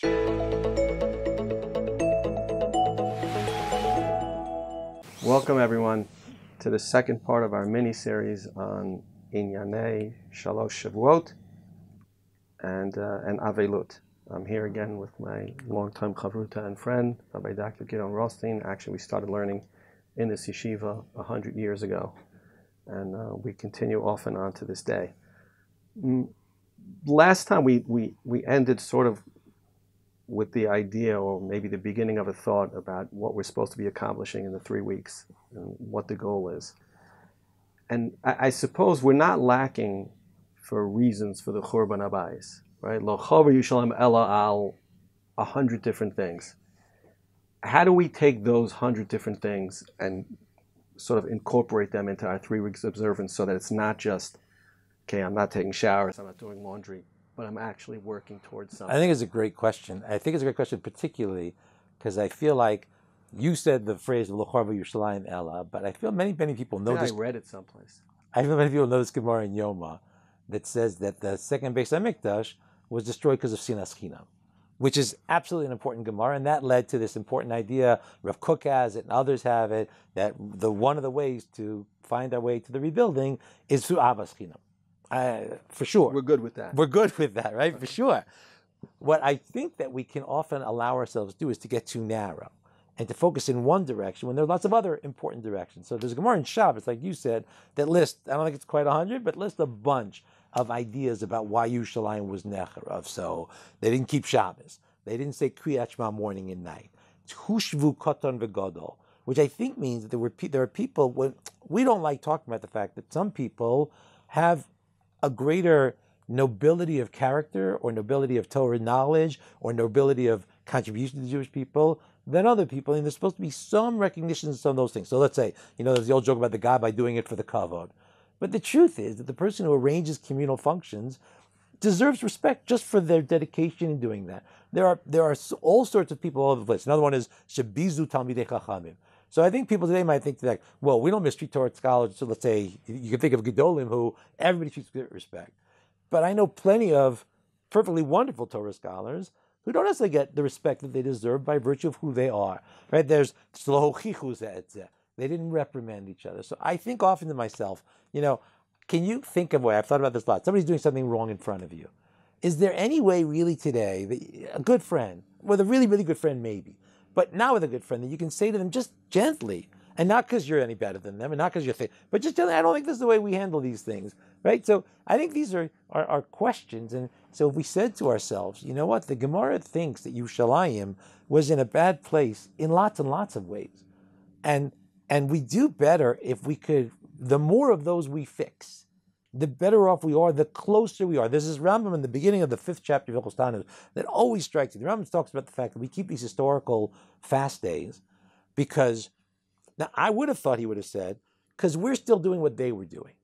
Welcome everyone to the second part of our mini-series on Inyanei Shalosh Shavuot and Avelut. I'm here again with my longtime chavruta and friend, Rabbi Dr. Gidon Rothstein. Actually, we started learning in this yeshiva 100 years ago, and we continue off and on to this day. Last time we ended sort of with the idea, or maybe the beginning of a thought about what we're supposed to be accomplishing in the 3 weeks and what the goal is. And I suppose we're not lacking for reasons for the Churban Abayis, right? Lo chaver Yishalem ela al 100 different things. How do we take those 100 different things and sort of incorporate them into our 3 weeks observance so that it's not just, okay, I'm not taking showers, I'm not doing laundry, but I'm actually working towards something? I think it's a great question. I think it's a great question particularly because I feel like you said the phrase Lo chaver Yerushalayim ela, but I feel many people know this. I read it someplace. I feel many people know this Gemara in Yoma that says that the second Beis HaMikdash was destroyed because of Sinas Chinam, which is absolutely an important Gemara, and that led to this important idea, Rav Kook has it and others have it, that one of the ways to find our way to the rebuilding is through Avas Chinam. For sure. We're good with that. We're good with that, right? For sure. What I think that we can often allow ourselves to do is to get too narrow and to focus in one direction when there are lots of other important directions. So there's a Gemara in Shabbos, like you said, that lists, I don't think it's quite 100, but lists a bunch of ideas about why Yerushalayim was Necharav. So they didn't keep Shabbos. They didn't say Kriyat Shema morning and night. It's Hushvu Koton V'Gadol, which I think means that there are people, we don't like talking about the fact that some people have a greater nobility of character or nobility of Torah knowledge or nobility of contribution to the Jewish people than other people, and there's supposed to be some recognition of some of those things. So let's say, there's the old joke about the guy by doing it for the kavod. But the truth is that the person who arranges communal functions deserves respect just for their dedication in doing that. There are all sorts of people all over the place. Another one is Shebizu Talmidei Chachamim. So I think people today might think that, well, we don't mistreat Torah scholars. So let's say you can think of Gedolim who everybody treats with respect. But I know plenty of perfectly wonderful Torah scholars who don't necessarily get the respect that they deserve by virtue of who they are. Right? There's they didn't reprimand each other. So I think often to myself, can you think of a way? I've thought about this a lot. Somebody's doing something wrong in front of you. Is there any way really today that a good friend, with a really, really good friend maybe, but not with a good friend, that you can say to them just gently, and not because you're any better than them, and not because you're but just gently, I don't think this is the way we handle these things, right? So I think these are questions, and so if we said to ourselves, you know what, the Gemara thinks that Yerushalayim was in a bad place in lots and lots of ways, and we do better if we could, the more of those we fix, the better off we are, the closer we are. This is Rambam in the beginning of the 5th chapter of Hilchos that always strikes me. The Rambam talks about the fact that we keep these historical fast days because, now I would have thought he would have said, because we're still doing what they were doing.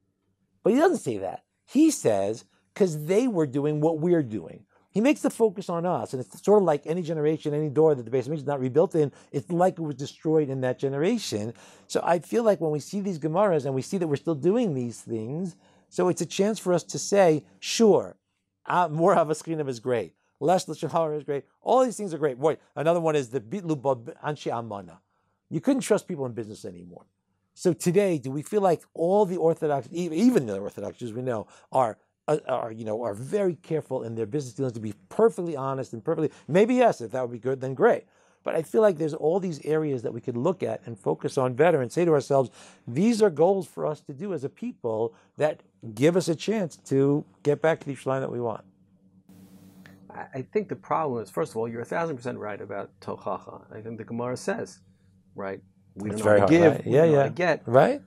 But he doesn't say that. He says, because they were doing what we're doing. He makes the focus on us, and it's sort of like any generation, any door that the Beis Hamikdash is not rebuilt in, it's like it was destroyed in that generation. So I feel like when we see these Gemaras and we see that we're still doing these things, so it's a chance for us to say, sure, more Havas Chinam is great, less Lashon Hara is great, all these things are great. Boy, another one is the Bitlu Anshe Amana. You couldn't trust people in business anymore. So today, do we feel like all the Orthodox, even the Orthodox Jews we know, are very careful in their business dealings to be perfectly honest and perfectly, maybe yes, if that would be good, then great. But I feel like there's all these areas that we could look at and focus on better and say to ourselves, these are goals for us to do as a people that give us a chance to get back to the Yerushalayim that we want. I think the problem is, first of all, you're 1,000% right about Tochacha. I think the Gemara says, right, we don't know how to give, we don't know how to get. Right?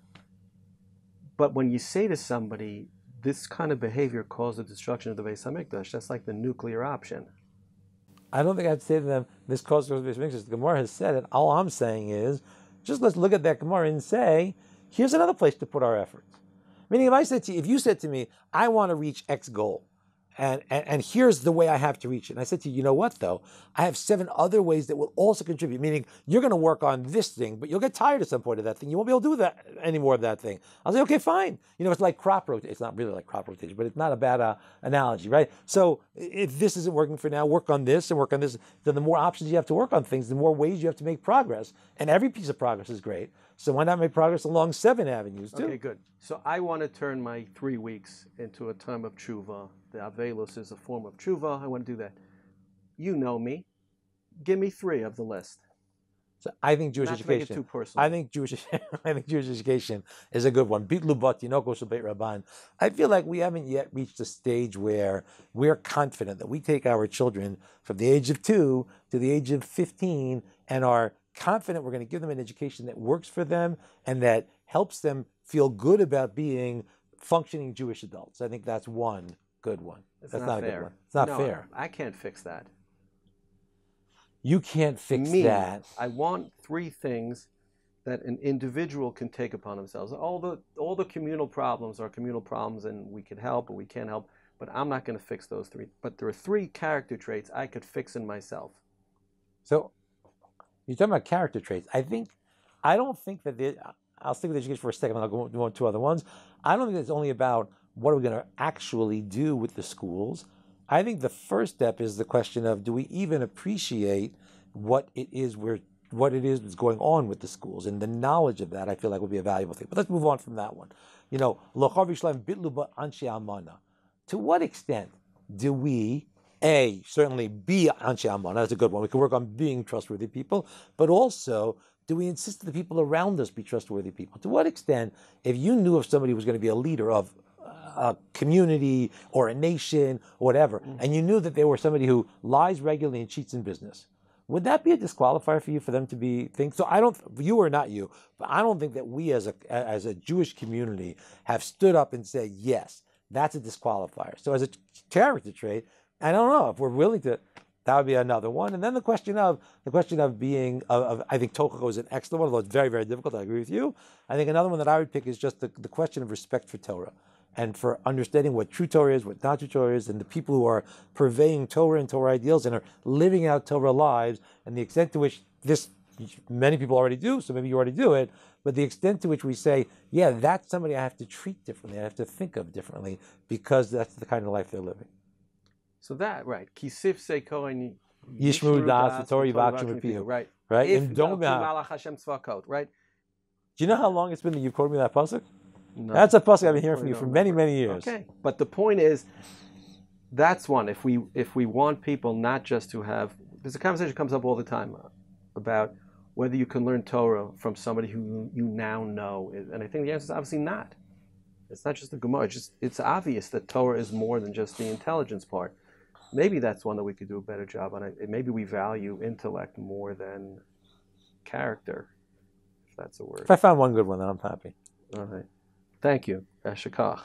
But when you say to somebody, this kind of behavior caused the destruction of the Beis HaMikdash, that's like the nuclear option. I don't think I'd say to them, this caused the Beis HaMikdash. The Gemara has said it. All I'm saying is, just let's look at that Gemara and say, here's another place to put our efforts. Meaning, if you said to me, I want to reach X goal, and here's the way I have to reach it. And I said to you, you know what, though? I have 7 other ways that will also contribute, meaning you're going to work on this thing, but you'll get tired at some point of that thing. You won't be able to do that anymore of that thing. I'll say, okay, fine. It's like crop rotation. It's not really like crop rotation, but it's not a bad analogy, right? So if this isn't working for now, work on this and work on this. Then the more options you have to work on things, the more ways you have to make progress. And every piece of progress is great. So why not make progress along 7 avenues, too? Okay, good. So I want to turn my 3 weeks into a time of tshuva. The Avelut is a form of tshuva. I want to do that. You know me. Give me 3 of the list. So I think Jewish Not to make it education. too personal. I think Jewish education is a good one. Bitlu bat tinokos shel beit rabban. I feel like we haven't yet reached a stage where we're confident that we take our children from the age of 2 to the age of 15 and are confident we're going to give them an education that works for them and that helps them feel good about being functioning Jewish adults. I think that's one good one. That's not fair. a good one. It's not fair. I can't fix that. You can't fix that. I want 3 things that an individual can take upon themselves. All the communal problems are communal problems, and we can help or we can't help, but I'm not going to fix those 3. But there are 3 character traits I could fix in myself. So you're talking about character traits. I don't think that I'll stick with education for a second, and I'll go on 2 other ones. I don't think it's only about what are we going to actually do with the schools. I think the first step is the question of, do we even appreciate what it is that's going on with the schools, and the knowledge of that I feel like would be a valuable thing. But let's move on from that one. To what extent do we certainly be anshe amana? That's a good one. We can work on being trustworthy people, but also, do we insist that the people around us be trustworthy people? To what extent, if you knew if somebody was going to be a leader of a community or a nation or whatever, and you knew that they were somebody who lies regularly and cheats in business, would that be a disqualifier for you for them to be things? So I don't, you or not you, but I don't think that we as a Jewish community have stood up and said, yes, that's a disqualifier. So as a character trait, I don't know if we're willing to. That would be another one. And then the question of being, I think Tochacho is an excellent one, although it's very, very difficult. I agree with you. I think another one that I would pick is just the question of respect for Torah and for understanding what true Torah is, what not true Torah is, and the people who are purveying Torah and Torah ideals and are living out Torah lives, and the extent to which many people already do, so maybe you already do it, but the extent to which we say, yeah, that's somebody I have to treat differently, I have to think of differently, because that's the kind of life they're living. So that, right. Kisif se kohen Yishmu das v'Torah yivakshim v'pihu. Right. Right? If malach Hashem tzvakot, right? Do you know how long it's been that you've quoted me that pasuk? No. That's a pasuk I've been hearing from you for many, many years. Okay. But the point is, that's one. If we want people not just to have, there's a conversation comes up all the time about whether you can learn Torah from somebody who you now know. And I think the answer is obviously not. It's not just the Gemara. It's obvious that Torah is more than just the intelligence part. Maybe that's one that we could do a better job on. Maybe we value intellect more than character, if that's a word. If I found one good one, then I'm happy. All right. Thank you. Shakach.